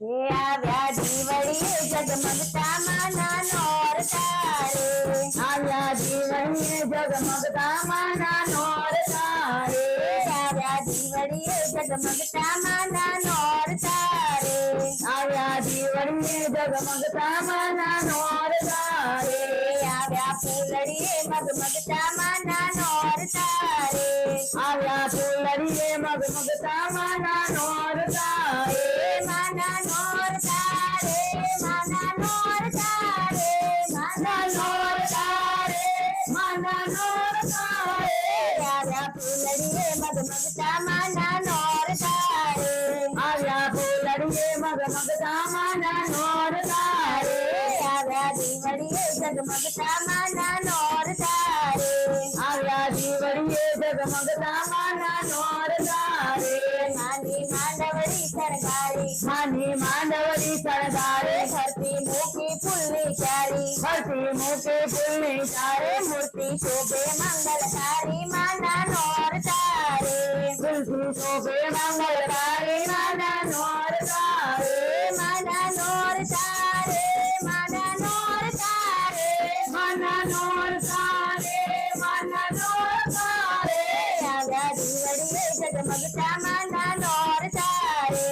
હે આવ્યા દીવડીએ જગમગતા માના નોરતા રે આવ્યા જીવણીએ જગમગતા માના નોરતા રે આવ્યા દીવડીએ જગમગતા માના નોરતા રે આવ્યા જીવણીએ જગમગતા માના નોરતા રે આવ્યા ફૂલડીએ મગમગતા માના નોરતા રે આવ્યા ફૂલડીએ મગમગતા માના નોરતા રે માના નોરતા રે માના નોરતા રે માના નોરતા રે માના નોરતા રે આવ્યા ફૂલડીએ મગમગતા માના નોરતા રે આવ્યા ફૂલડીએ મગમગતા માના નોરતા રે આવ્યા દીવડીએ જગમગતા માના નોરતા રે આવ્યા જીવણીએ જગમગતા માના નોરતા રે માની માંડવડી શણગારી માની માંડવડી શણગારે ધરતી મૂકી ફૂલની ચારી ફરતી મૂકે ફૂલની ચારે મૂર્તિ શોભે મંગલકારી માના નોરતા રે તુલસી શોભે મંગળકારી માના નોરતા રે માના નોરતા રે માના નોરતા રે માના નોરતા રે માના નોરતા રે આવ્યા દીવડીએ જગમગતા માના નોરતા રે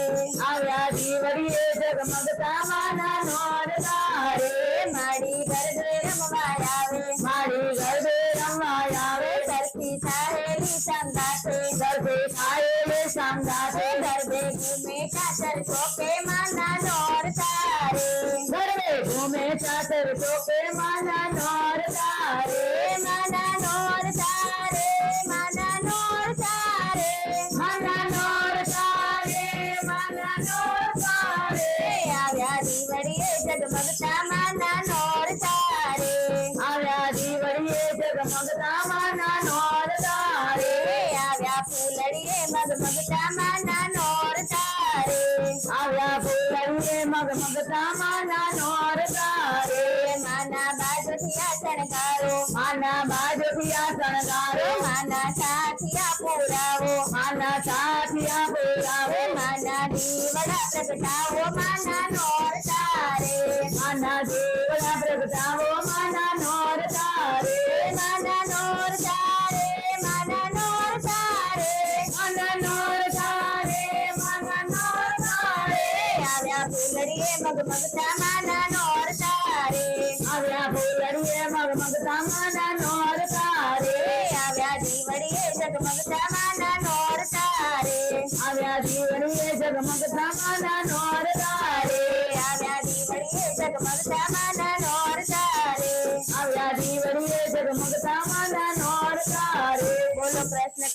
આવ્યા જીવડીએ જગમગતા માના નોરતા રે મારી ગરબે રમવા આવે મારી ગરબે રમવા આવે સરખી સાહેલી સંગાથે ગરબે ખાયેલી સંગાથે ગરબે ઘૂમે કાતર ચોકે માના નોરતા રે ગરબે ઘૂમે ચાતર ચોકે માના નોરતા રે માના નોરતા રે માના નોરતા રે માના નોરતા રે માના નોરતા રે આવ્યા દીવડીએ જગમગતા માના નોરતા રે આવ્યા જીવડીએ જગમગતા માના નોરતા રે આવ્યા ફૂલડીએ મગમગતા માના નોરતા રે આવ્યા ફૂલડીએ મગમગતા માના નોરતા રે માના બાજોઠિયા શણગારો માના બાજોઠિયા શણગારો માના સાથિયા પુરાવો માના સાથિયા પુરાવો માના દીવડા પ્રગટાવો માના નોરતા રે માના દેવડા પ્રગટાવો માના નોરતા રે માના નોરતા રે માના નોરતા રે માના નોરતા રે માના નોરતા રે આવ્યા ફૂલડીએ મગમગતા માના નોરતા રે આવ્યા ફૂલડીએ મગમગતા માના નોરતા રે આવ્યા દીવડીએ જગમગતા માના નોરતા રે આવ્યા જીવડીએ જગમગતા માના નોરતા રે આવ્યા દીવડીએ જગમગતા માના નોરતા રે આવ્યા જીવડીએ જગમગતા માના નોરતા રે બોલો પ્રશ્ન